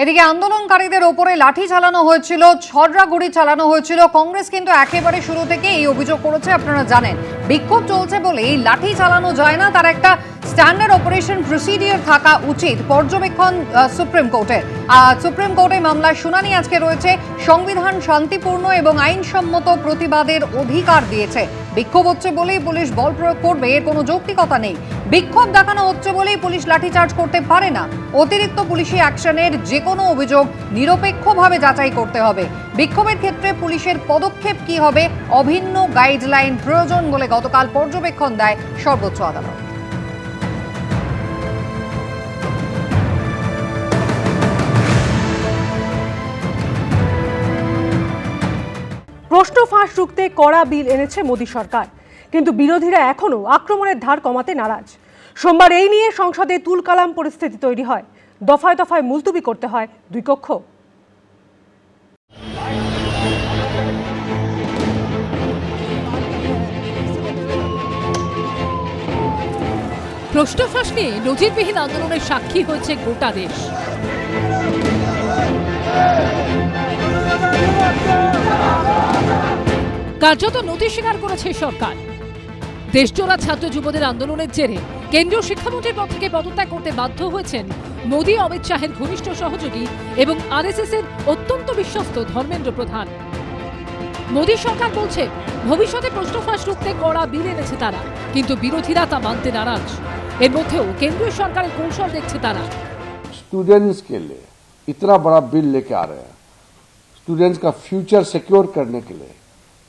এদিকে আন্দোলনকারীদের ওপরে লাঠি চালানো হয়েছিল, ছড়রা গুড়ি চালানো হয়েছিল। কংগ্রেস কিন্তু একেবারে শুরু থেকে এই অভিযোগ করেছে। আপনারা জানেন বিক্ষোভ চলছে বলেই লাঠি চালানো যায় না, তার একটা স্ট্যান্ডার্ড অপারেশন প্রসিডিওর থাকা উচিত। পর্যবেক্ষণ সুপ্রিম কোর্টের। সুপ্রিম কোর্টে মামলার শুনানি আজকে রয়েছে। সংবিধান শান্তিপূর্ণ এবং আইনসম্মত প্রতিবাদের অধিকার দিয়েছে। বিক্ষোভ হচ্ছে বলেই পুলিশ বল প্রয়োগ করবে, এর কোনো যৌক্তিকতা নেই। বিক্ষোভ দেখানো হচ্ছে বলেই পুলিশ লাঠিচার্জ করতে পারে না। অতিরিক্ত পুলিশি অ্যাকশনের যে কোনো অভিযোগ নিরপেক্ষভাবে যাচাই করতে হবে। বিক্ষোভের ক্ষেত্রে পুলিশের পদক্ষেপ কি হবে, অভিন্ন গাইডলাইন প্রয়োজন বলে গতকাল পর্যবেক্ষণ দেয় সর্বোচ্চ আদালত। প্রশ্ন ফাঁস রুখতে কড়া বিল এনেছে মোদী সরকার, কিন্তু বিরোধীরা এখনো আক্রমণের ধার কমাতে নারাজ। সোমবার এই নিয়ে সংসদে তুলকালাম পরিস্থিতি তৈরি হয়। দফায় দফায় মুলতবি করতে হয় দুই কক্ষ। প্রশ্ন ফাঁস নিয়ে নজিরবিহীন আন্দোলনের সাক্ষী হয়েছে গোটা দেশ। কার্যত নথি স্বীকার করেছে সরকার। দেশজোড়া ছাত্র যুবদের আন্দোলনের জেরে কেন্দ্রীয় শিক্ষামন্ত্রীর পদ থেকে পদত্যাগ করতে বাধ্য হয়েছেন মোদী, অমিত শাহের ঘনিষ্ঠ সহযোগী এবং আরএসএস এর অত্যন্ত বিশ্বস্ত ধর্মেন্দ্র প্রধান। মোদী সরকার বলছে ভবিষ্যতে প্রশ্ন ফাঁস রুখতে কড়া বিল এনেছে তারা, কিন্তু বিরোধীরা তা মানতে নারাজ। এর মধ্যেও কেন্দ্রীয় সরকারের কৌশল দেখছে তারা। स्टूडेंट्स के लिए इतना बड़ा बिल लेके आ रहे हैं, स्टूडेंट्स का फ्यूचर सिक्योर करने के लिए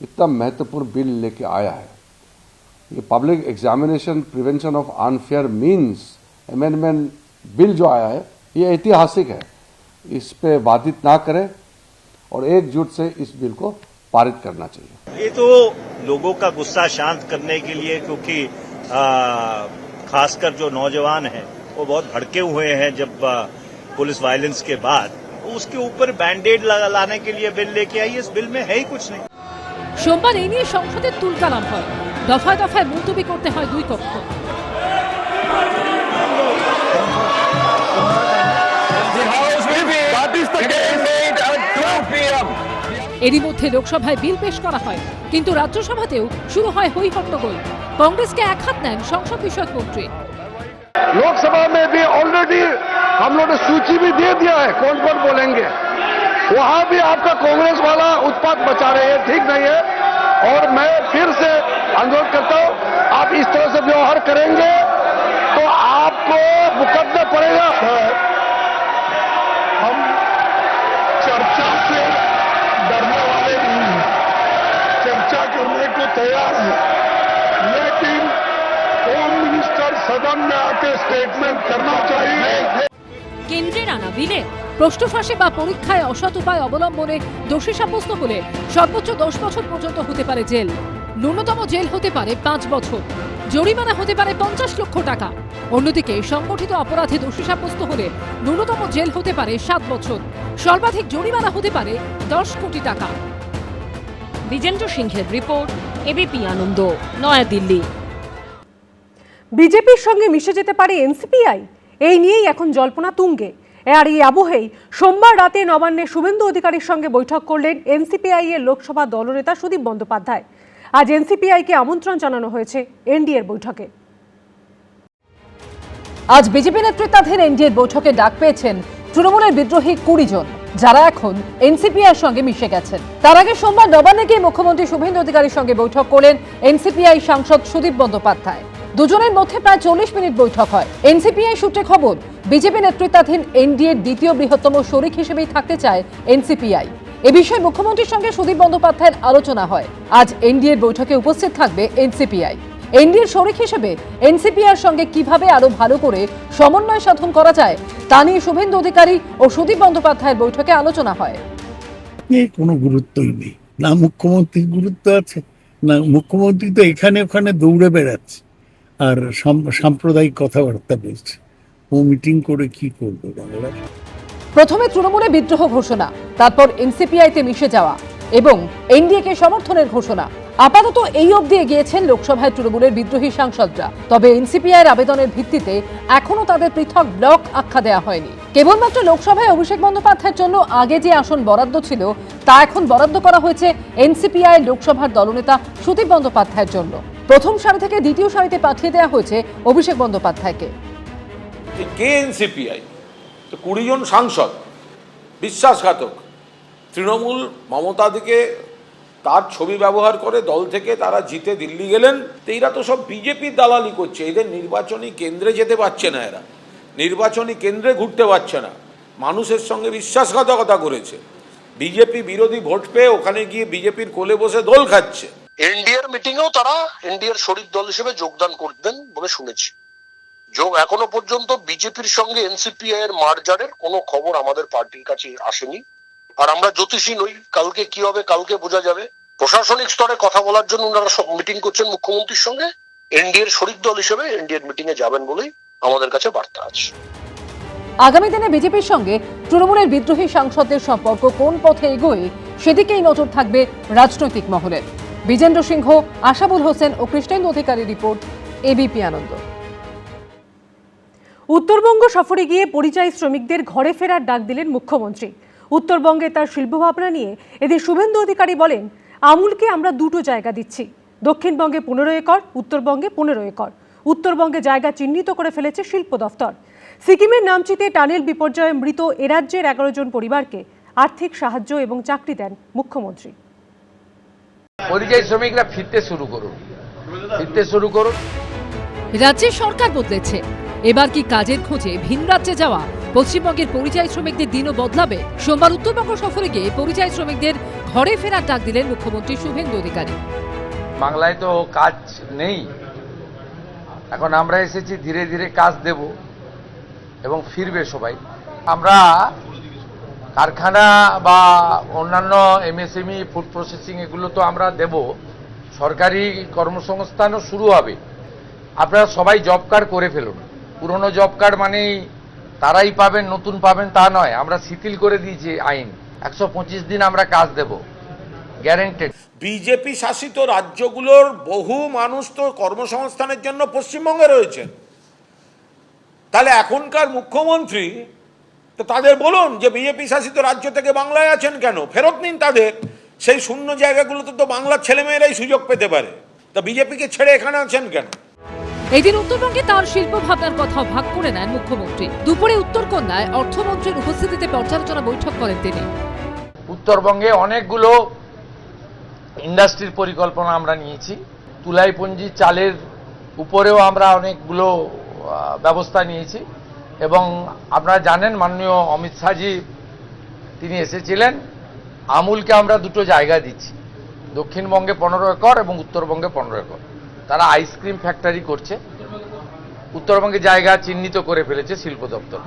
इतना महत्वपूर्ण बिल लेके आया है। ये public examination prevention of unfair means amendment bill जो आया है ये ऐतिहासिक है। इस पे बाधित ना करें और एकजुट से इस बिल को पारित करना चाहिए। ये तो लोगों का गुस्सा शांत करने के लिए, क्योंकि खासकर जो नौजवान हैं वो बहुत भड़के हुए हैं जब पुलिस वायलेंस के बाद, उसके ऊपर बैंडेड लाने के लिए बिल लेके आई। इस बिल में है ही कुछ नहीं। সোমবার এই নিয়ে সংসদের তুলকালাম হয়। দফায় দফায় মুলতবি করতে হয় দুই কক্ষ। এরই মধ্যে লোকসভায় বিল পেশ করা হয়, কিন্তু রাজ্যসভাতেও শুরু হয় হই হট্টগোল। কংগ্রেসকে এক হাত নেন সংসদ বিষয়ক মন্ত্রী। लोकसभा में भी ऑलरेडी हम लोग ने सूची भी दे दिया है कौन कौन बोलेंगे, वहां भी आपका कांग्रेस वाला उत्पात मचा रहे हैं, ठीक नहीं है। और मैं फिर से अनुरोध करता हूं, आप इस तरह से व्यवहार करेंगे तो आपको मुकदमा पड़ेगा। हम चर्चा से डरने वाले नहीं हैं, चर्चा करने को तैयार हैं, लेकिन होम मिनिस्टर सदन में आके स्टेटमेंट करना चाहिए। কেন্দ্রের আনা বিলে প্রশ্ন ফাঁসে বা পরীক্ষায় অসৎ উপায় অবলম্বনে দোষী সাব্যস্ত হলে সর্বোচ্চ 10 বছর পর্যন্ত হতে পারে জেল। ন্যূনতম জেল হতে পারে 5 বছর। জরিমানা হতে পারে 50 লক্ষ টাকা। অন্যদিকে সংগঠিত অপরাধে দোষী সাব্যস্ত হলে ন্যূনতম জেল হতে পারে 7 বছর। সর্বাধিক জরিমানা হতে পারে 10 কোটি টাকা। বিজেন্দ্র সিংহের রিপোর্ট, এবিপি আনন্দ, নয়াদিল্লি। বিজেপির সঙ্গে মিশে যেতে পারে এনসিপিআই, এই নিয়েই এখন জল্পনা তুঙ্গে। আর এই আবহেই সোমবার রাতে নবান্নে শুভেন্দু অধিকারীর সঙ্গে বৈঠক করলেন এনসিপিআই এর লোকসভা দলনেতা সুদীপ বন্দ্যোপাধ্যায়। আজ এনসিপিআইকে আমন্ত্রণ জানানো হয়েছে এনডিএর বৈঠকে। আজ বিজেপি নেতৃত্বাধীন এনডিএর বৈঠকে ডাক পেয়েছেন তৃণমূলের বিদ্রোহী 20 জন, যারা এখন এনসিপিআই সঙ্গে মিশে গেছেন। তার আগে সোমবার নবান্নে গিয়ে মুখ্যমন্ত্রী শুভেন্দু অধিকারীর সঙ্গে বৈঠক করলেন এনসিপিআই সাংসদ সুদীপ বন্দ্যোপাধ্যায়। দুজনের মধ্যে প্রায় 40 মিনিট বৈঠক হয়। এনসিপিআই সূত্রে খবর, বিজেপি নেতৃত্বাধীন এনডিএর দ্বিতীয় বৃহত্তম শরিক হিসেবেই থাকতে চায় এনসিপিআই। এ বিষয়ে মুখ্যমন্ত্রীর সঙ্গে সুদীপ বন্দ্যোপাধ্যায়ের আলোচনা হয়। আজ এনডিএর বৈঠকে উপস্থিত থাকবে এনসিপিআই। এনডিএর শরিক হিসেবে এনসিপিআইর সঙ্গে কিভাবে আরো ভালো করে সমন্বয় সাধন করা যায় তা নিয়ে শুভেন্দু অধিকারী ও সুদীপ বন্দ্যোপাধ্যায়ের বৈঠকে আলোচনা হয়। কোনো গুরুত্বই নেই, না মুখ্যমন্ত্রীর গুরুত্ব আছে, না মুখ্যমন্ত্রী তো এখানে ওখানে দৌড়ে বেড়াচ্ছে আর সাম্প্রদায়িক কথাবার্তা বলছে। ও মিটিং করে কি করবে বাংলা? প্রথমে তৃণমূলে বিদ্রোহ ঘোষণা, তারপর এনসিপিআইতে মিশে যাওয়া এবং এনডিএকে সমর্থনের ঘোষণা। আপাতত এই অবধি এগিয়েছেন লোকসভায় তৃণমূলের বিদ্রোহী সাংসদরা। তবে এনসিপিআইয়ের আবেদনের ভিত্তিতে এখনো তাদের পৃথক ব্লক আখ্যা দেওয়া হয়নি। কেবলমাত্র লোকসভায় অভিষেক বন্দ্যোপাধ্যায়ের জন্য আগে যে আসন বরাদ্দ ছিল তা এখন বরাদ্দ করা হয়েছে এনসিপিআই লোকসভার দলনেতা সুদীপ বন্দ্যোপাধ্যায়ের জন্য। প্রথম সারি থেকে দ্বিতীয় সারিতে পাঠিয়ে দেওয়া হয়েছে অভিষেক বন্দ্যোপাধ্যায়কে। কে এনসিপিআই? তো 20 জন সাংসদ বিশ্বাসঘাতক। তৃণমূল মমতাদিকে তার ছবি ব্যবহার করে দল থেকে তারা জিতে দিল্লি গেলেন। তো এরা তো সব বিজেপির দালালি করছে। এদের নির্বাচনী কেন্দ্রে যেতে পারছে না, এরা নির্বাচনী কেন্দ্রে ঘুরতে পারছে না, মানুষের সঙ্গে বিশ্বাসঘাতকতা করেছে। বিজেপি বিরোধী ভোট পেয়ে ওখানে গিয়ে বিজেপির কোলে বসে দোল খাচ্ছে। এনডিএর মিটিংয়েও তারা এনডিএর শরিক দল হিসেবে যোগদান করবেন বলে শুনেছি। এখনো পর্যন্ত বিজেপির সঙ্গে এনসিপিআই এর মার্জারের কোনো খবর আমাদের পার্টির কাছে আসেনি। আর আমরা জ্যোতিষী নই, কালকে কি হবে কালকে বোঝা যাবে। প্রশাসনিক স্তরে কথা বলার জন্য ওনারা সব মিটিং করছেন মুখ্যমন্ত্রীর সঙ্গে। এনডিএর শরিক দল হিসেবে এনডিএর মিটিং এ যাবেন বলেই আমাদের কাছে বার্তা আছে। আগামী দিনে বিজেপির সঙ্গে তৃণমূলের বিদ্রোহী সাংসদদের সম্পর্ক কোন পথে এগোয় সেদিকেই নজর থাকবে রাজনৈতিক মহলের। বিজেন্দ্র সিংহ, আশাবুল হোসেন ও কৃষ্ণেন্দু অধিকারী রিপোর্ট, এবিপি আনন্দ। উত্তরবঙ্গ সফরে গিয়ে পরিযায়ী শ্রমিকদের ঘরে ফেরার ডাক দিলেন মুখ্যমন্ত্রী। উত্তরবঙ্গে তার শিল্পভাবনা নিয়ে এদিন শুভেন্দু অধিকারী বলেন, আমুলকে আমরা দুটো জায়গা দিচ্ছি, দক্ষিণবঙ্গে 15 একর, উত্তরবঙ্গে 15 একর। উত্তরবঙ্গে জায়গা চিহ্নিত করে ফেলেছে শিল্প দফতর। সিকিমের নামচিতে টানেল বিপর্যয়ে মৃত এ রাজ্যের 11 জন পরিবারকে আর্থিক সাহায্য এবং চাকরি দেন মুখ্যমন্ত্রী। পরিযায়ী শ্রমিকরা ফিরতে শুরু করুন। রাজ্যের সরকার বদলেছে, এবার কি কাজের খোঁজে ভিন রাজ্যে যাওয়া পশ্চিমবঙ্গের পরিযায়ী শ্রমিকদের দিনও বদলাবে? সোমবার উত্তরবঙ্গ সফরে গিয়ে পরিযায়ী শ্রমিকদের ঘরে ফেরার ডাক দিলেন মুখ্যমন্ত্রী শুভেন্দু অধিকারী। বাংলায় তো কাজ নেই, এখন আমরা এসেছি ধীরে ধীরে কাজ দেব এবং ফিরবে সবাই। আমরা কারখানা বা অন্যান্য এমএসএমই, ফুড প্রসেসিং এগুলো তো আমরা দেব, সরকারি কর্মসংস্থানও শুরু হবে। আপনারা সবাই জব কার্ড করে ফেলুন। পুরনো জব কার্ড মানেই তারাই পাবেন, নতুন পাবেন তা নয়। আমরা শিথিল করে দিয়েছি আইন, 125 দিন আমরা কাজ দেব, গ্যারেন্টেড। বিজেপি শাসিত রাজ্যগুলোর বহু মানুষ তো কর্মসংস্থানের জন্য পশ্চিমবঙ্গে রয়েছেন। তাহলে এখনকার মুখ্যমন্ত্রী তো তাদের বলুন যে বিজেপি শাসিত রাজ্য থেকে বাংলায় আছেন কেন, ফেরত নিন তাদের। সেই শূন্য জায়গাগুলোতে তো বাংলার ছেলেমেয়েরাই সুযোগ পেতে পারে, তা বিজেপিকে ছেড়ে এখানে আছেন কেন? এদিন উত্তরবঙ্গে তার শিল্প ভাবনার কথাও ভাগ করে নেন মুখ্যমন্ত্রী। দুপুরে উত্তরকন্যায় অর্থমন্ত্রীর উপস্থিতিতে পর্যালোচনা বৈঠক করেন তিনি। উত্তরবঙ্গে অনেকগুলো ইন্ডাস্ট্রির পরিকল্পনা আমরা নিয়েছি। তুলাইপঞ্জি চালের উপরেও আমরা অনেকগুলো ব্যবস্থা নিয়েছি এবং আপনারা জানেন মাননীয় অমিত শাহজি তিনি এসেছিলেন। আমুলকে আমরা দুটো জায়গা দিচ্ছি, দক্ষিণবঙ্গে 15 একর এবং উত্তরবঙ্গে 15 একর। তারা আইসক্রিম ফ্যাক্টরি করছে, উত্তরবঙ্গে জায়গা চিহ্নিত করে ফেলেছে শিল্প দপ্তর।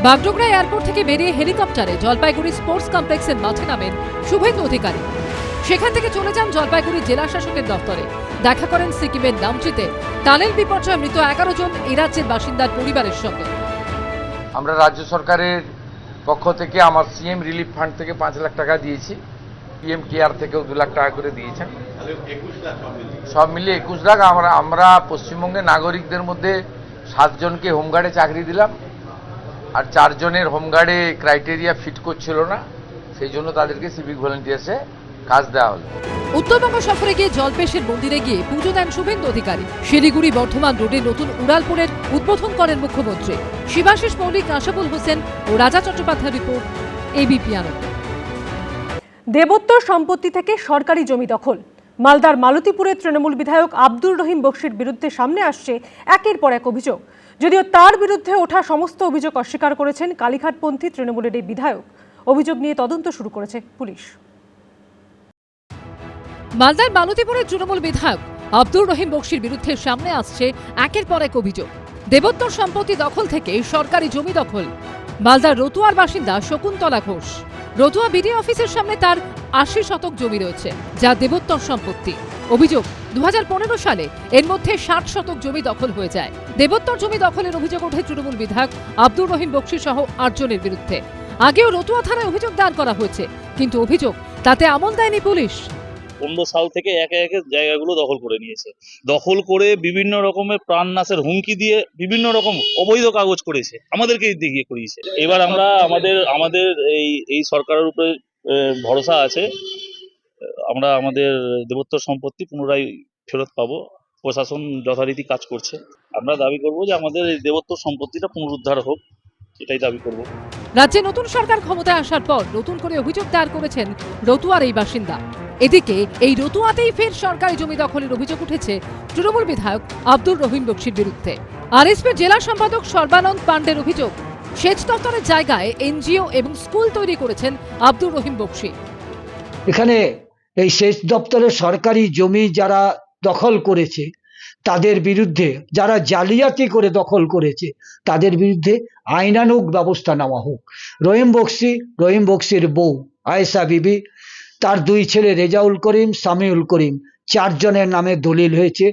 বাগডোগরা এয়ারপোর্ট থেকে বেরিয়ে হেলিকপ্টারে জলপাইগুড়ি স্পোর্টস কমপ্লেক্সের মাঠে নামেন শুভেন্দু অধিকারী। সেখান থেকে চলে যান জলপাইগুড়ি জেলা শাসকের দপ্তরে। দেখা করেন সিকিমের নামচিতে টানেল বিপর্যয়ে মৃত 11 জন এই রাজ্যের বাসিন্দার পরিবারের সঙ্গে। আমরা রাজ্য সরকারের পক্ষ থেকে আমার সিএম রিলিফ ফান্ড থেকে 5 লাখ টাকা দিয়েছি, পিএম কেয়ার থেকেও 2 লাখ টাকা করে দিয়েছেন, সব মিলিয়ে 21 লাখ। আমরা পশ্চিমবঙ্গের নাগরিকদের মধ্যে 7 জনকে হোমগার্ডে চাকরি দিলাম, আর 4 জনের হোমগার্ডে ক্রাইটেরিয়া ফিট করছিল না, সেই জন্য তাদেরকে সিভিক ভলেন্টিয়ার্সে কাজ দেওয়া হলো। উত্তরবঙ্গ সফরে গিয়ে জলপেশের মন্দিরে গিয়ে পুজো দেন শুভেন্দু অধিকারী। শিলিগুড়ি বর্ধমান রোডে নতুন উড়ালপুরের উদ্বোধন করেন মুখ্যমন্ত্রী। শিবাশিস মৌলিক, আশাবুল হোসেন ও রাজা চট্টোপাধ্যায় রিপোর্ট, এবিপি আনন্দ। দেবোত্তর সম্পত্তি থেকে সরকারি জমি দখল। মালদার মালতীপুরের তৃণমূল বিধায়ক আব্দুর রহিম বক্সির বিরুদ্ধে সামনে আসছে একের পর এক অভিযোগ। যদিও তার বিরুদ্ধে ওঠা সমস্ত অভিযোগ অস্বীকার করেছেন কালীঘাটপন্থী তৃণমূলের এই বিধায়ক। অভিযোগ নিয়ে তদন্ত শুরু করেছে পুলিশ। মালদার মালতীপুরের তৃণমূল বিধায়ক আব্দুর রহিম বক্সির বিরুদ্ধে সামনে আসছে একের পর এক অভিযোগ। দেবোত্তর সম্পত্তি দখল থেকে সরকারি জমি দখল। মালদার রতুয়ার বাসিন্দা শকুন্তলা ঘোষ। রতুয়া বিডি অফিসের সামনে তার 80 শতক জমি রয়েছে, যা দেবোত্তর সম্পত্তি। অভিযোগ, 2015 সালে এর মধ্যে 60 শতক জমি দখল হয়ে যায়। দেবোত্তর জমি দখলের অভিযোগ ওঠে তৃণমূল বিধায়ক আব্দুর রহিম বক্সি সহ 8 জনের বিরুদ্ধে। আগেও রতুয়া থানায় অভিযোগ দায়ের করা হয়েছে, কিন্তু অভিযোগ তাতে আমল দেয়নি পুলিশ। 15 সাল থেকে একে একে জায়গাগুলো দখল করে নিয়েছে। দখল করে বিভিন্ন রকমের প্রাণনাশের হুমকি দিয়ে বিভিন্ন রকম অবৈধ কাগজ করেছে, আমাদেরকে দেখিয়ে করিয়েছে। এবার আমরা আমাদের এই সরকারের উপরে ভরসা আছে, আমরা আমাদের দেবোত্তর সম্পত্তি পুনরায় ফেরত পাবো। প্রশাসন যথারীতি কাজ করছে। আমরা দাবি করব যে আমাদের এই দেবোত্তর সম্পত্তিটা পুনরুদ্ধার হোক, এটাই দাবি করব। রাজ্যে নতুন সরকার ক্ষমতায় আসার পর নতুন করে অভিযোগ দায়ের করেছেন রতুয়ার এই বাসিন্দা। এদিকে এই রতুয়াতেই ফের সরকারি জমি দখলের অভিযোগ উঠেছে তৃণমূল বিধায়ক আব্দুর রহিম বক্সির বিরুদ্ধে। আরএসপির জেলা সম্পাদক সর্বানন্দ পাণ্ডের অভিযোগ, সেচ দপ্তরের জায়গায় এনজিও এবং স্কুল তৈরি করেছেন আব্দুর রহিম বক্সি। এখানে এই সেচ দপ্তরের সরকারি জমি যারা দখল করেছে তাদের বিরুদ্ধে, যারা জালিয়াতি করে দখল করেছে তাদের বিরুদ্ধে আইনানুগ ব্যবস্থা নেওয়া হোক। রহিম বক্সির বউ আয়েশা বিবি, তার 2 ছেলে রেজাউল করিম, সামিউল করিম, 4 জনের নামে দলিল হয়েছে।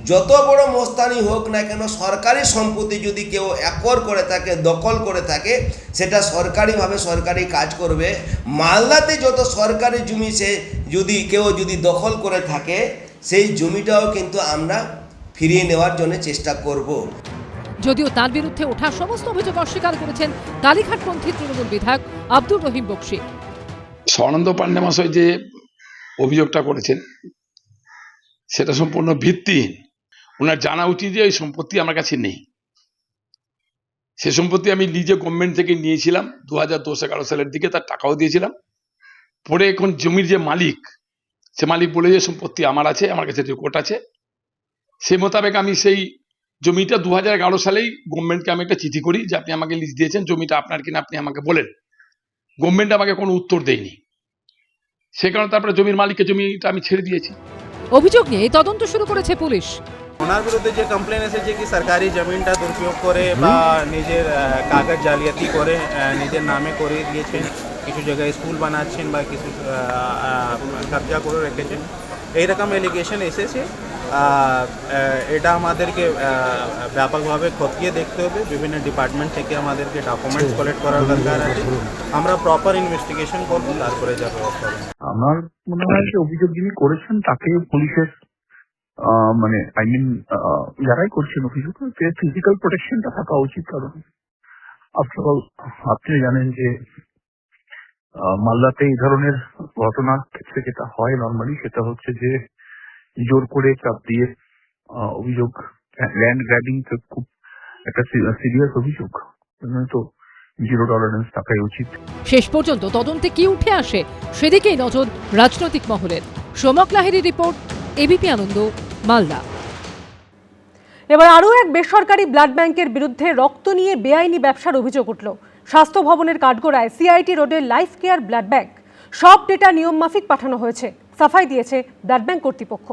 যত বড় মোস্তানি হোক না কেন, সরকারি সম্পত্তি যদি কেউ একর করে থাকে, দখল করে থাকে, সেটা সরকারিভাবে সরকারি কাজ করবে। মালদাতে যত সরকারি জমি সে কেউ যদি দখল করে থাকে, সেই জমিটাও কিন্তু আমরা ফিরিয়ে নেওয়ার জন্য চেষ্টা করব। যদিও তার বিরুদ্ধে ওঠা সমস্ত অভিযোগ অস্বীকার করেছেন কালীঘাটপন্থী তৃণমূল বিধায়ক আব্দুর রহিম বক্সি। সর্বানন্দ পাণ্ডে মহাশয় যে অভিযোগটা করেছেন সেটা সম্পূর্ণ ভিত্তিহীন। ওনার জানা উচিত যে এই সম্পত্তি আমার কাছে নেই। সে সম্পত্তি আমি লিজে গভর্নমেন্ট থেকে নিয়েছিলাম 2010-11 সালের দিকে, তার টাকাও দিয়েছিলাম। পরে এখন জমির যে মালিক, সে মালিক বলে যে সম্পত্তি আমার আছে, আমার কাছে রেকর্ড আছে। সেই মোতাবেক আমি সেই জমিটা 2011 সালেই গভর্নমেন্টকে আমি একটা চিঠি করি যে আপনি আমাকে লিজ দিয়েছেন, জমিটা আপনার কিনা আপনি আমাকে বলেন। গভর্নমেন্ট আমাকে কোনো উত্তর দেয়নি, সে কারণে তারপরে জমির মালিককে জমিটা আমি ছেড়ে দিয়েছি। অভিযোগ নিয়ে তদন্ত শুরু করেছে পুলিশ। ওনার বিরুদ্ধে যে কমপ্লেন এসেছে কি সরকারি জমিনটা দুরুপয়োগ করে বা নিজের কাগজ জালিয়াতি করে নিজের নামে করে দিয়েছেন, কিছু জায়গায় স্কুল বানাচ্ছেন বা কিছু কবজা করে রেখেছেন, এইরকম এলিগেশন এসেছে। এটা আমাদেরকে ব্যাপকভাবে খতিয়ে দেখতে হবে। বিভিন্ন ডিপার্টমেন্ট থেকে আমাদেরকে ডকুমেন্টস কালেক্ট করার দরকার আছে। আমরা প্রপার ইনভেস্টিগেশন করব, তারপরে যা ব্যবস্থা হবে। আমার মনে হয় যে অভিযোগ যিনি করেছেন তাকে পুলিশের মানে যারাই করছেন অভিযোগ, ফিজিক্যাল প্রোটেকশনটা থাকা উচিত। কারণ আফটার অল আপনি জানেন যে মালদাতে এই ধরনের ঘটনার ক্ষেত্রে যেটা হয় নর্মালি, সেটা হচ্ছে যে জোর করে চাপ দিয়ে অভিযোগ, ল্যান্ড গ্র্যাবিং তো খুব একটা সিরিয়াস অভিযোগ, তো 0 টলারেন্স থাকাই উচিত। শেষ পর্যন্ত তদন্তে কি উঠে আসে সেদিকেই নজর রাজনৈতিক মহলের। সোমক লাহিড়ী রিপোর্ট, এবিপি আনন্দ, মালদা। এবার আরও এক বেসরকারি ব্লাড ব্যাংকের বিরুদ্ধে রক্ত নিয়ে বেআইনি ব্যবসার অভিযোগ উঠল। স্বাস্থ্য ভবনের কাঠগোড়ায় সিআইটি রোডের লাইফ কেয়ার ব্লাড ব্যাংক, সব ডেটা নিয়ম মাফিক পাঠানো হয়েছে, সাফাই দিয়েছে ব্লাড ব্যাংক কর্তৃপক্ষ।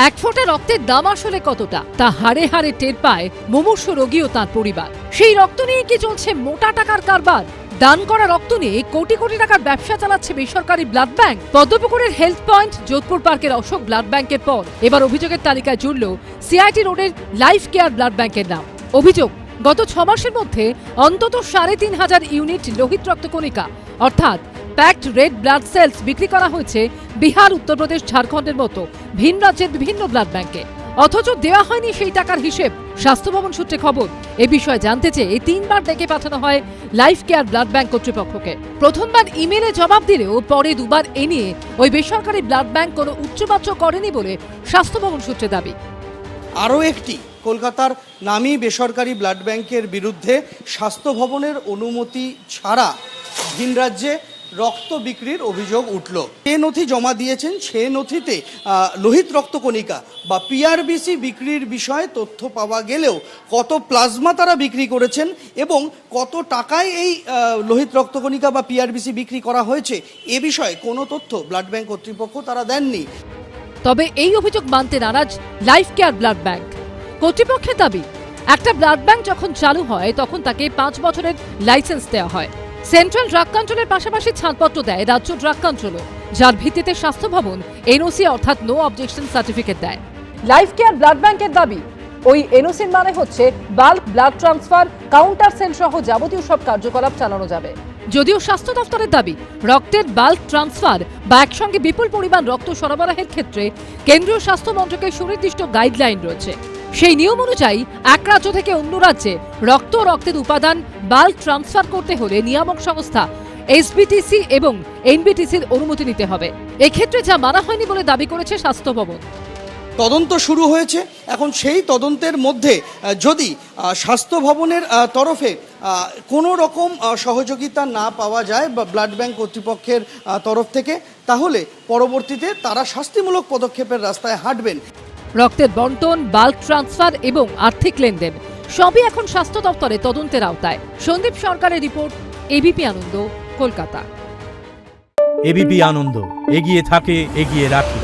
এক ফোঁটা রক্তের দাম আসলে কতটা তা হাড়ে হাড়ে টের পায় মুমূর্ষ রোগী ও তার পরিবার। সেই রক্ত নিয়ে কি চলছে মোটা টাকার কারবার? দান করা রক্ত নিয়ে কোটি কোটি টাকার ব্যবসা চালাচ্ছে বেসরকারি ব্লাড ব্যাংক। পদ্মপুকুরের হেলথ পয়েন্ট, যোধপুর পার্কের অশোক ব্লাড ব্যাংকের পর এবার অভিযোগের তালিকায় জুড়ল সিআইটি রোডের লাইফ কেয়ার ব্লাড ব্যাংকের নাম। অভিযোগ, গত 6 মাসের মধ্যে অন্তত 3500 ইউনিট লোহিত রক্তকণিকা অর্থাৎ প্যাকড রেড ব্লাড সেলস বিক্রি করা হয়েছে বিহার, উত্তরপ্রদেশ, ঝাড়খণ্ডের মতো ভিন রাজ্যের বিভিন্ন ব্লাড ব্যাংকে। অথচ দেওয়া হয়নি সেই টাকার হিসেব। স্বাস্থ্য ভবন সূত্রে খবর, এ বিষয়ে জানতে চেয়ে 3বার ডেকে পাঠানো হয় লাইফ কেয়ার ব্লাড ব্যাংক কর্তৃপক্ষকে। প্রথমবার ইমেলে জবাব দিলেও পরে 2বার এ নিয়ে ওই বেসরকারি ব্লাড ব্যাংক কোনো উচ্চবাচ্য করেনি বলে স্বাস্থ্য ভবন সূত্রে দাবি। আরও একটি কলকাতার নামী বেসরকারি ব্লাড ব্যাংকের বিরুদ্ধে স্বাস্থ্য ভবনের অনুমতি ছাড়া ভিন রাজ্যে রক্ত বিক্রির অভিযোগ উঠল। যে নথি জমা দিয়েছেন সে নথিতে লোহিত রক্তকণিকা বা পিআরবিসি বিক্রির বিষয়ে তথ্য পাওয়া গেলেও কত প্লাজমা তারা বিক্রি করেছেন এবং কত টাকায় এই লোহিত রক্তকণিকা বা পিআরবিসি বিক্রি করা হয়েছে এ বিষয়ে কোনো তথ্য ব্লাড ব্যাংক কর্তৃপক্ষ তারা দেননি। তবে এই অভিযোগ মানতে নারাজ লাইফ কেয়ার ব্লাড ব্যাংক। কর্তৃপক্ষের দাবি, একটা ব্লাড ব্যাংক যখন চালু হয় তখন তাকে 5 বছরের লাইসেন্স দেওয়া হয়। সেন্ট্রাল ড্রাগ কন্ট্রোলের পাশাপাশি ছাড়পত্র দেয় রাজ্য ড্রাগ কন্ট্রোলও, যার ভিত্তিতে স্বাস্থ্য ভবন এনওসি অর্থাৎ নো অবজেকশন সার্টিফিকেট দেয়। লাইফ কেয়ার ব্লাড ব্যাংকের দাবি, ওই এনওসির মানে হচ্ছে bulk blood transfer, counter sale সহ যাবতীয় সব কার্যকলাপ চালানো যাবে। যদিও স্বাস্থ্য দপ্তরের দাবি রক্তের বাল্ক ট্রান্সফার বা একসঙ্গে বিপুল পরিমাণ রক্ত সরবরাহের ক্ষেত্রে কেন্দ্রীয় স্বাস্থ্য মন্ত্রকের সুনির্দিষ্ট গাইডলাইন রয়েছে। সেই নিয়ম অনুযায়ী এক রাজ্য থেকে অন্য রাজ্যে রক্ত ও রক্তের উপাদান বাল্ক ট্রান্সফার করতে হলে নিয়ামক সংস্থা এসবিটিসি এবং এনবিটিসির অনুমতি নিতে হবে। এক্ষেত্রে যা মানা হয়নি বলে দাবি করেছে স্বাস্থ্য ভবন। তদন্ত শুরু হয়েছে, এখন সেই তদন্তের মধ্যে যদি স্বাস্থ্য ভবনের তরফে কোনো রকম সহযোগিতা না পাওয়া যায় বা ব্লাড ব্যাংক কর্তৃপক্ষের তরফ থেকে, তাহলে পরবর্তীতে তারা শাস্তিমূলক পদক্ষেপের রাস্তায় হাঁটবেন। রক্তের বন্টন, বাল্ক ট্রান্সফার এবং আর্থিক লেনদেন সবই এখন স্বাস্থ্য দপ্তরের তদন্তের আওতায়। সন্দীপ সরকারের রিপোর্ট, এবিপি আনন্দ, কলকাতা। এবিপি আনন্দ, এগিয়ে থাকে, এগিয়ে রাখে।